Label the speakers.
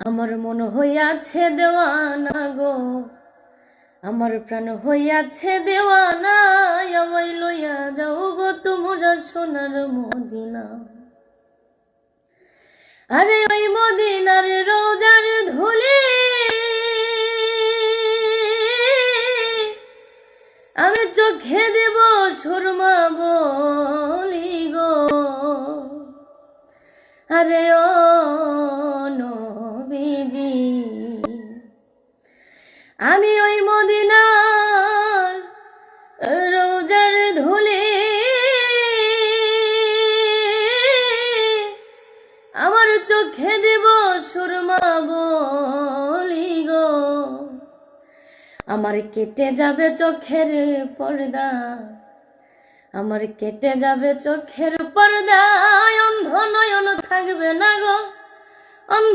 Speaker 1: আমার মন হইয়াছে দেওয়ানা গো, আমার প্রাণ হইয়াছে দেওয়ানা। আমায় লইয়া যাও গো তোমরা সোনার মদিনা। আরে ওই মদিনার রোজার ধুলি আমি চোখে দেব সুরমা বলি গো। আরে ও নবীজি, আমি ওই মদিনার রোজার ধুলি আমার চোখে দেব সুরমা বলি গো। আমার কেটে যাবে চোখের পর্দা, আমার কেটে যাবে চোখের পর্দা। অন্ধ নয়ন থাকবে না গো, অন্ধ